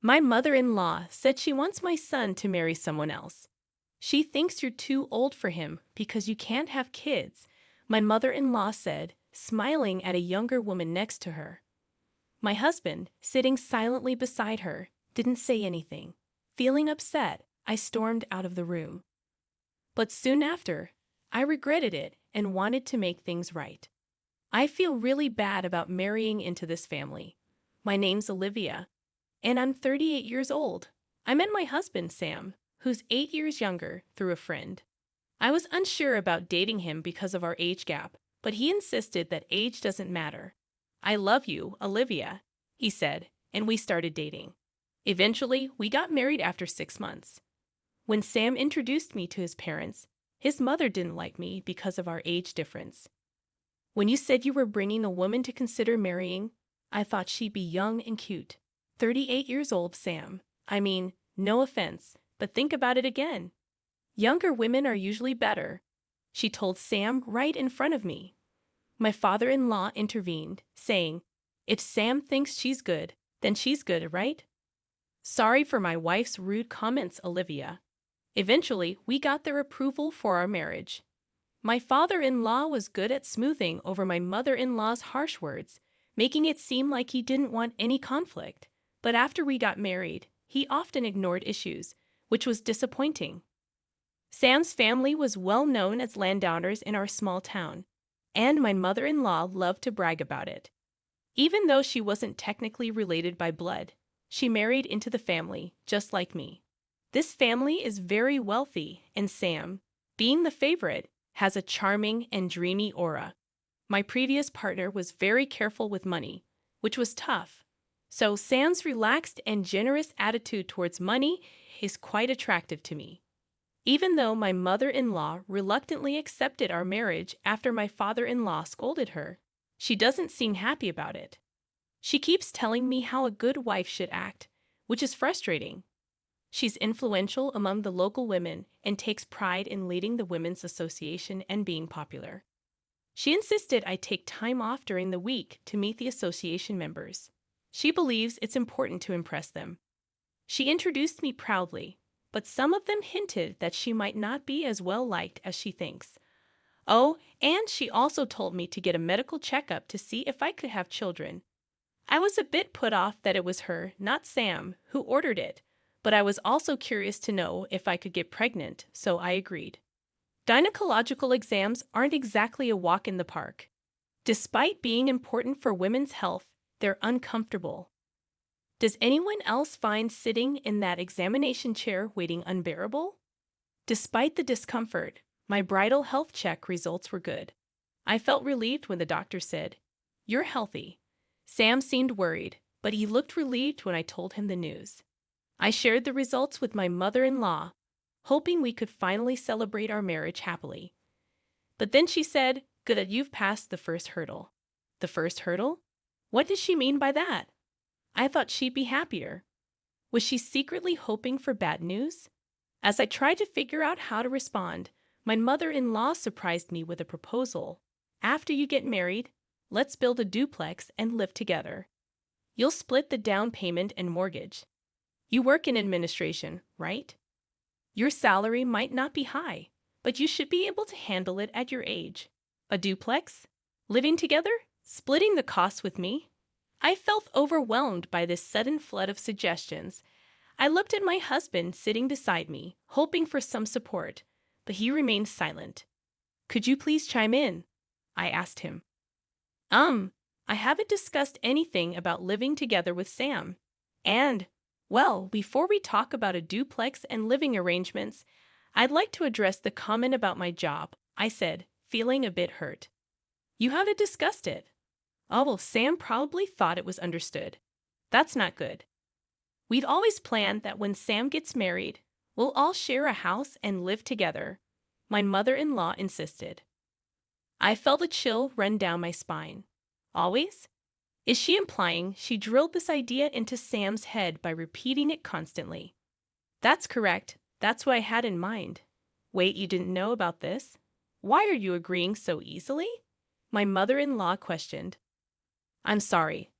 My mother-in-law said she wants my son to marry someone else. She thinks you're too old for him because you can't have kids, my mother-in-law said, smiling at a younger woman next to her. My husband, sitting silently beside her, didn't say anything. Feeling upset, I stormed out of the room. But soon after, I regretted it and wanted to make things right. I feel really bad about marrying into this family. My name's Olivia, and I'm 38 years old. I met my husband, Sam, who's 8 years younger, through a friend. I was unsure about dating him because of our age gap, but he insisted that age doesn't matter. I love you, Olivia, he said, and we started dating. Eventually, we got married after 6 months. When Sam introduced me to his parents, his mother didn't like me because of our age difference. When you said you were bringing a woman to consider marrying, I thought she'd be young and cute. 38 years old, Sam. I mean, no offense, but think about it again. Younger women are usually better, she told Sam right in front of me. My father-in-law intervened, saying, if Sam thinks she's good, then she's good, right? Sorry for my wife's rude comments, Olivia. Eventually, we got their approval for our marriage. My father-in-law was good at smoothing over my mother-in-law's harsh words, making it seem like he didn't want any conflict. But after we got married, he often ignored issues, which was disappointing. Sam's family was well known as landowners in our small town, and my mother-in-law loved to brag about it. Even though she wasn't technically related by blood, she married into the family, just like me. This family is very wealthy, and Sam, being the favorite, has a charming and dreamy aura. My previous partner was very careful with money, which was tough. So Sam's relaxed and generous attitude towards money is quite attractive to me. Even though my mother-in-law reluctantly accepted our marriage after my father-in-law scolded her, she doesn't seem happy about it. She keeps telling me how a good wife should act, which is frustrating. She's influential among the local women and takes pride in leading the women's association and being popular. She insisted I take time off during the week to meet the association members. She believes it's important to impress them. She introduced me proudly, but some of them hinted that she might not be as well liked as she thinks. Oh, and she also told me to get a medical checkup to see if I could have children. I was a bit put off that it was her, not Sam, who ordered it, but I was also curious to know if I could get pregnant, so I agreed. Gynecological exams aren't exactly a walk in the park. Despite being important for women's health, they're uncomfortable. Does anyone else find sitting in that examination chair waiting unbearable? Despite the discomfort, my bridal health check results were good. I felt relieved when the doctor said, "You're healthy." Sam seemed worried, but he looked relieved when I told him the news. I shared the results with my mother-in-law, hoping we could finally celebrate our marriage happily. But then she said, "Good that you've passed the first hurdle." The first hurdle? What does she mean by that? I thought she'd be happier. Was she secretly hoping for bad news? As I tried to figure out how to respond, my mother-in-law surprised me with a proposal. After you get married, let's build a duplex and live together. You'll split the down payment and mortgage. You work in administration, right? Your salary might not be high, but you should be able to handle it at your age. A duplex? Living together? Splitting the costs with me? I felt overwhelmed by this sudden flood of suggestions. I looked at my husband sitting beside me, hoping for some support, but he remained silent. "Could you please chime in?" I asked him. I haven't discussed anything about living together with Sam. And, well, before we talk about a duplex and living arrangements, I'd like to address the comment about my job, I said, feeling a bit hurt. You haven't discussed it. Oh, well, Sam probably thought it was understood. That's not good. We'd always planned that when Sam gets married, we'll all share a house and live together, my mother-in-law insisted. I felt a chill run down my spine. Always? Is she implying she drilled this idea into Sam's head by repeating it constantly? That's correct. That's what I had in mind. Wait, you didn't know about this? Why are you agreeing so easily? My mother-in-law questioned. I'm sorry,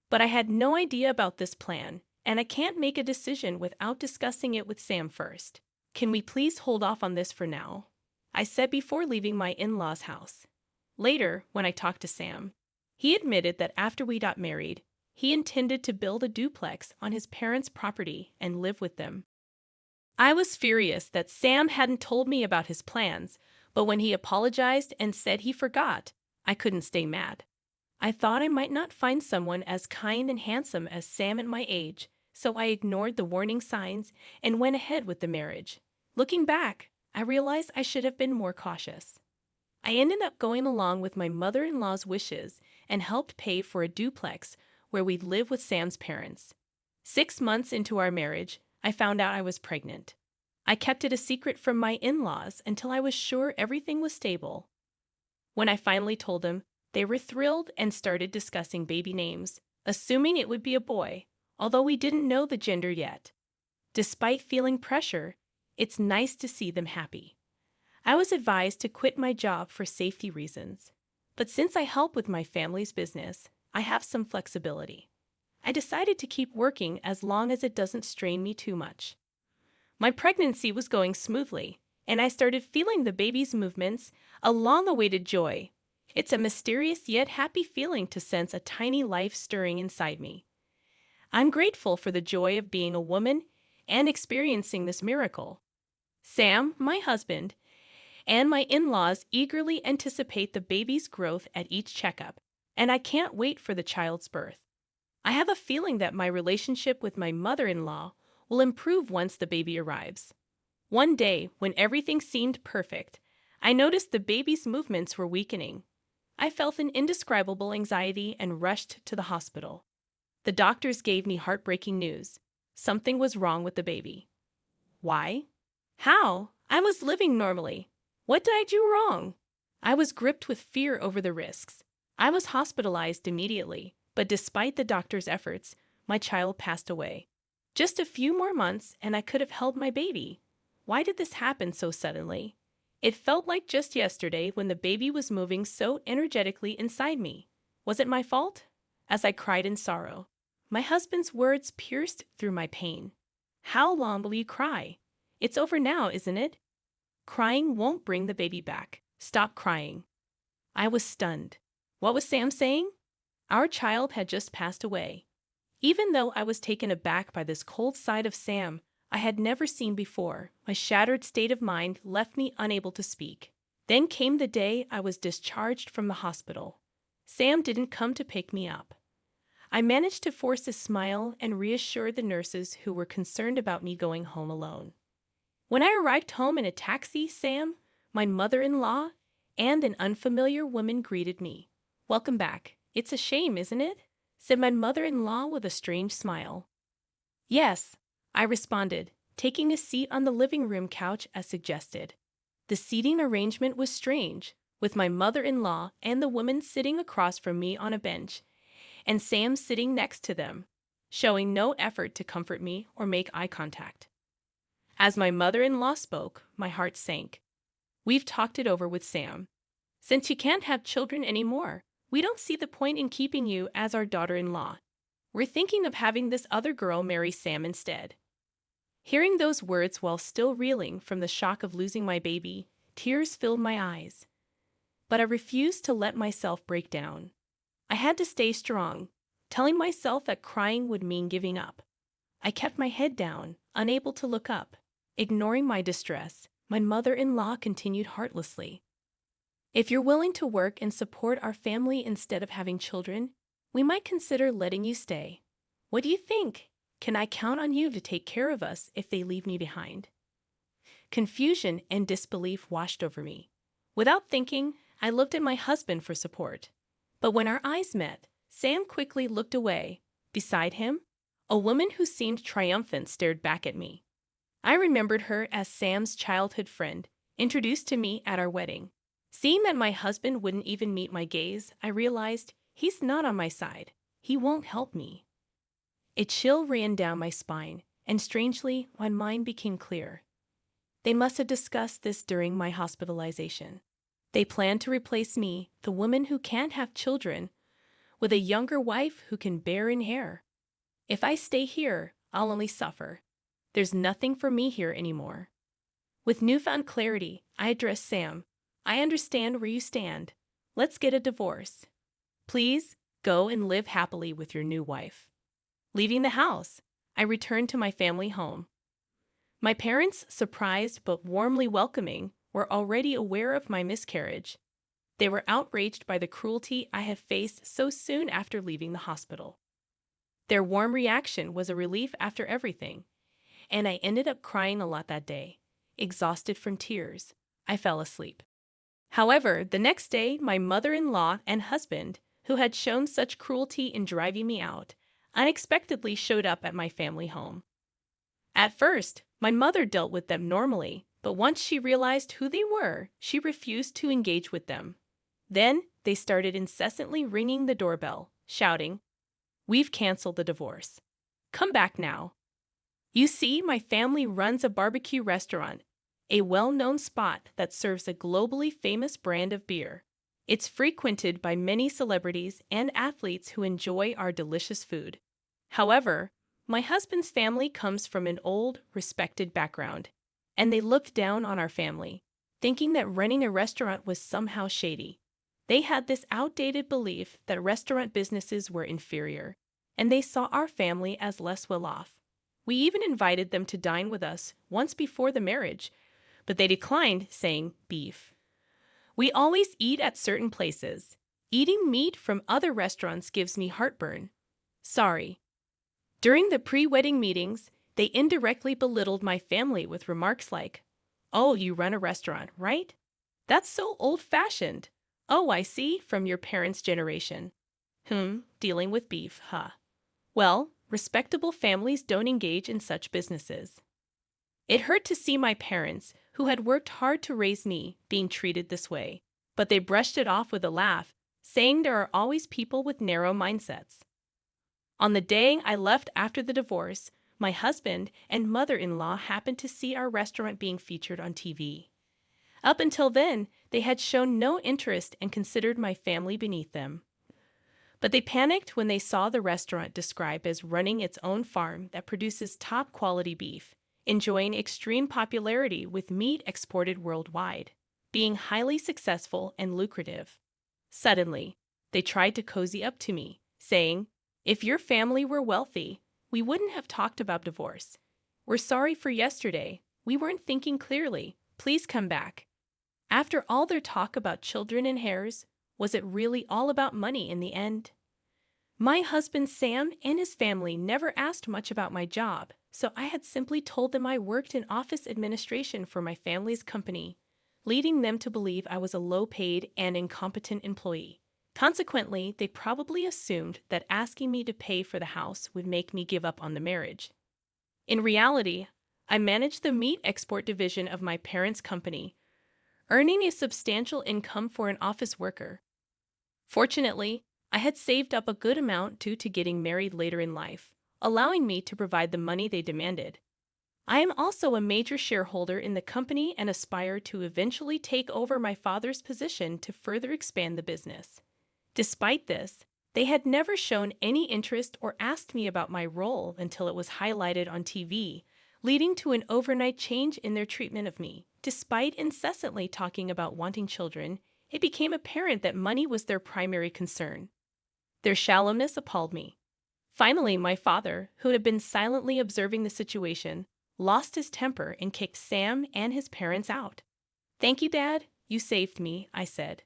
but I had no idea about this plan, and I can't make a decision without discussing it with Sam first. Can we please hold off on this for now? I said before leaving my in-laws' house. Later, when I talked to Sam, he admitted that after we got married, he intended to build a duplex on his parents' property and live with them. I was furious that Sam hadn't told me about his plans, but when he apologized and said he forgot, I couldn't stay mad. I thought I might not find someone as kind and handsome as Sam at my age, so I ignored the warning signs and went ahead with the marriage. Looking back, I realized I should have been more cautious. I ended up going along with my mother-in-law's wishes and helped pay for a duplex where we'd live with Sam's parents. 6 months into our marriage, I found out I was pregnant. I kept it a secret from my in-laws until I was sure everything was stable. When I finally told them, they were thrilled and started discussing baby names, assuming it would be a boy, although we didn't know the gender yet. Despite feeling pressure, it's nice to see them happy. I was advised to quit my job for safety reasons, but since I help with my family's business, I have some flexibility. I decided to keep working as long as it doesn't strain me too much. My pregnancy was going smoothly, and I started feeling the baby's movements, a long-awaited joy. It's a mysterious yet happy feeling to sense a tiny life stirring inside me. I'm grateful for the joy of being a woman and experiencing this miracle. Sam, my husband, and my in-laws eagerly anticipate the baby's growth at each checkup, and I can't wait for the child's birth. I have a feeling that my relationship with my mother-in-law will improve once the baby arrives. One day, when everything seemed perfect, I noticed the baby's movements were weakening. I felt an indescribable anxiety and rushed to the hospital. The doctors gave me heartbreaking news. Something was wrong with the baby. Why? How? I was living normally. What did I do wrong? I was gripped with fear over the risks. I was hospitalized immediately, but despite the doctor's efforts, my child passed away. Just a few more months and I could have held my baby. Why did this happen so suddenly? It felt like just yesterday when the baby was moving so energetically inside me. Was it my fault? As I cried in sorrow, my husband's words pierced through my pain. How long will you cry? It's over now, isn't it? Crying won't bring the baby back. Stop crying. I was stunned. What was Sam saying? Our child had just passed away. Even though I was taken aback by this cold side of Sam I had never seen before, my shattered state of mind left me unable to speak. Then came the day I was discharged from the hospital. Sam didn't come to pick me up. I managed to force a smile and reassure the nurses who were concerned about me going home alone. When I arrived home in a taxi, Sam, my mother-in-law, and an unfamiliar woman greeted me. "Welcome back. It's a shame, isn't it?" said my mother-in-law with a strange smile. "Yes," I responded, taking a seat on the living room couch as suggested. The seating arrangement was strange, with my mother-in-law and the woman sitting across from me on a bench, and Sam sitting next to them, showing no effort to comfort me or make eye contact. As my mother-in-law spoke, my heart sank. "We've talked it over with Sam. Since you can't have children anymore, we don't see the point in keeping you as our daughter-in-law. We're thinking of having this other girl marry Sam instead." Hearing those words while still reeling from the shock of losing my baby, tears filled my eyes. But I refused to let myself break down. I had to stay strong, telling myself that crying would mean giving up. I kept my head down, unable to look up. Ignoring my distress, my mother-in-law continued heartlessly. "If you're willing to work and support our family instead of having children, we might consider letting you stay. What do you think? Can I count on you to take care of us if they leave me behind?" Confusion and disbelief washed over me. Without thinking, I looked at my husband for support. But when our eyes met, Sam quickly looked away. Beside him, a woman who seemed triumphant stared back at me. I remembered her as Sam's childhood friend, introduced to me at our wedding. Seeing that my husband wouldn't even meet my gaze, I realized he's not on my side. He won't help me. A chill ran down my spine, and strangely, my mind became clear. They must have discussed this during my hospitalization. They planned to replace me, the woman who can't have children, with a younger wife who can bear in hair. If I stay here, I'll only suffer. There's nothing for me here anymore. With newfound clarity, I addressed Sam. I understand where you stand. Let's get a divorce. Please, go and live happily with your new wife. Leaving the house, I returned to my family home. My parents, surprised but warmly welcoming, were already aware of my miscarriage. They were outraged by the cruelty I had faced so soon after leaving the hospital. Their warm reaction was a relief after everything, and I ended up crying a lot that day. Exhausted from tears, I fell asleep. However, the next day, my mother-in-law and husband, who had shown such cruelty in driving me out, unexpectedly showed up at my family home. At first, my mother dealt with them normally, but once she realized who they were, she refused to engage with them. Then, they started incessantly ringing the doorbell, shouting, "We've canceled the divorce. Come back now." You see, my family runs a barbecue restaurant, a well-known spot that serves a globally famous brand of beer. It's frequented by many celebrities and athletes who enjoy our delicious food. However, my husband's family comes from an old, respected background, and they looked down on our family, thinking that running a restaurant was somehow shady. They had this outdated belief that restaurant businesses were inferior, and they saw our family as less well-off. We even invited them to dine with us once before the marriage, but they declined, saying, "Beef. We always eat at certain places. Eating meat from other restaurants gives me heartburn. Sorry." During the pre-wedding meetings, they indirectly belittled my family with remarks like, "Oh, you run a restaurant, right? That's so old-fashioned. Oh, I see, from your parents' generation. Dealing with beef, huh? Well, respectable families don't engage in such businesses." It hurt to see my parents, who had worked hard to raise me, being treated this way, but they brushed it off with a laugh, saying there are always people with narrow mindsets. On the day I left after the divorce, my husband and mother-in-law happened to see our restaurant being featured on TV. Up until then, they had shown no interest and considered my family beneath them. But they panicked when they saw the restaurant described as running its own farm that produces top-quality beef, enjoying extreme popularity with meat exported worldwide, being highly successful and lucrative. Suddenly, they tried to cozy up to me, saying, "If your family were wealthy, we wouldn't have talked about divorce. We're sorry for yesterday. We weren't thinking clearly. Please come back." After all their talk about children and heirs, was it really all about money in the end? My husband Sam and his family never asked much about my job, so I had simply told them I worked in office administration for my family's company, leading them to believe I was a low-paid and incompetent employee. Consequently, they probably assumed that asking me to pay for the house would make me give up on the marriage. In reality, I managed the meat export division of my parents' company, earning a substantial income for an office worker. Fortunately, I had saved up a good amount due to getting married later in life, allowing me to provide the money they demanded. I am also a major shareholder in the company and aspire to eventually take over my father's position to further expand the business. Despite this, they had never shown any interest or asked me about my role until it was highlighted on TV, leading to an overnight change in their treatment of me. Despite incessantly talking about wanting children, it became apparent that money was their primary concern. Their shallowness appalled me. Finally, my father, who had been silently observing the situation, lost his temper and kicked Sam and his parents out. "Thank you, Dad. You saved me," I said.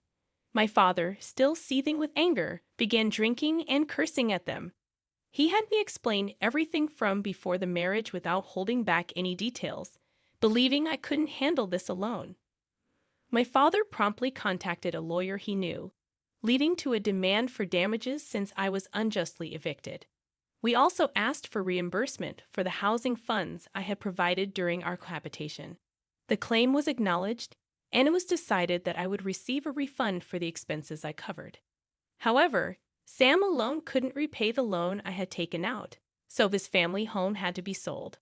My father, still seething with anger, began drinking and cursing at them. He had me explain everything from before the marriage without holding back any details, believing I couldn't handle this alone. My father promptly contacted a lawyer he knew, leading to a demand for damages since I was unjustly evicted. We also asked for reimbursement for the housing funds I had provided during our cohabitation. The claim was acknowledged, and it was decided that I would receive a refund for the expenses I covered. However, Sam alone couldn't repay the loan I had taken out, so his family home had to be sold.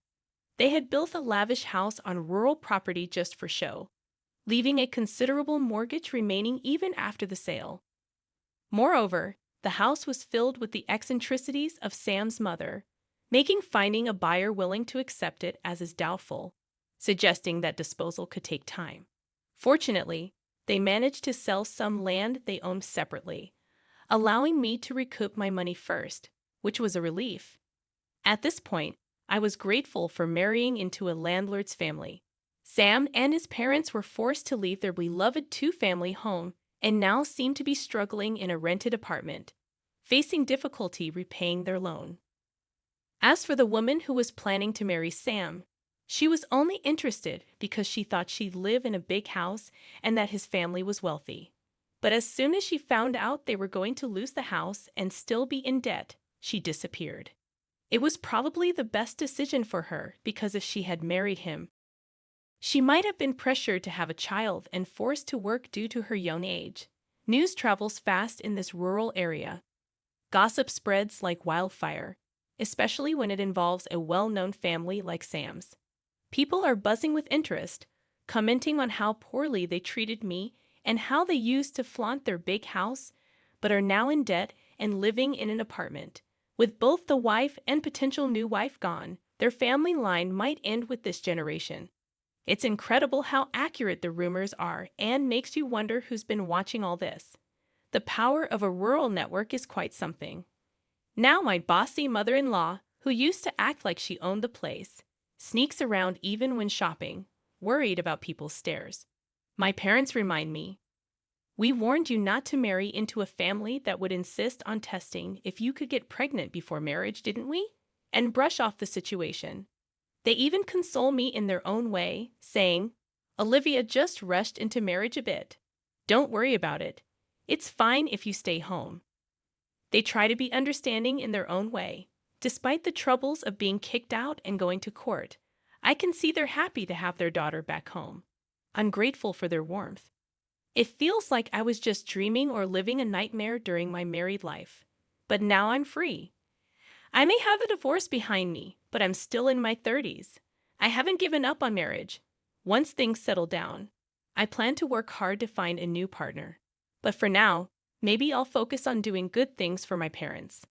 They had built a lavish house on rural property just for show, leaving a considerable mortgage remaining even after the sale. Moreover, the house was filled with the eccentricities of Sam's mother, making finding a buyer willing to accept it as is doubtful, suggesting that disposal could take time. Fortunately, they managed to sell some land they owned separately, allowing me to recoup my money first, which was a relief. At this point, I was grateful for marrying into a landlord's family. Sam and his parents were forced to leave their beloved two-family home and now seemed to be struggling in a rented apartment, facing difficulty repaying their loan. As for the woman who was planning to marry Sam, she was only interested because she thought she'd live in a big house and that his family was wealthy. But as soon as she found out they were going to lose the house and still be in debt, she disappeared. It was probably the best decision for her because if she had married him, she might have been pressured to have a child and forced to work due to her young age. News travels fast in this rural area. Gossip spreads like wildfire, especially when it involves a well-known family like Sam's. People are buzzing with interest, commenting on how poorly they treated me and how they used to flaunt their big house, but are now in debt and living in an apartment. With both the wife and potential new wife gone, their family line might end with this generation. It's incredible how accurate the rumors are and makes you wonder who's been watching all this. The power of a rural network is quite something. Now my bossy mother-in-law, who used to act like she owned the place, sneaks around even when shopping, worried about people's stares. My parents remind me, "We warned you not to marry into a family that would insist on testing if you could get pregnant before marriage, didn't we?" And brush off the situation. They even console me in their own way, saying, "Olivia just rushed into marriage a bit. Don't worry about it. It's fine if you stay home." They try to be understanding in their own way. Despite the troubles of being kicked out and going to court, I can see they're happy to have their daughter back home. I'm grateful for their warmth. It feels like I was just dreaming or living a nightmare during my married life. But now I'm free. I may have a divorce behind me, but I'm still in my 30s. I haven't given up on marriage. Once things settle down, I plan to work hard to find a new partner. But for now, maybe I'll focus on doing good things for my parents.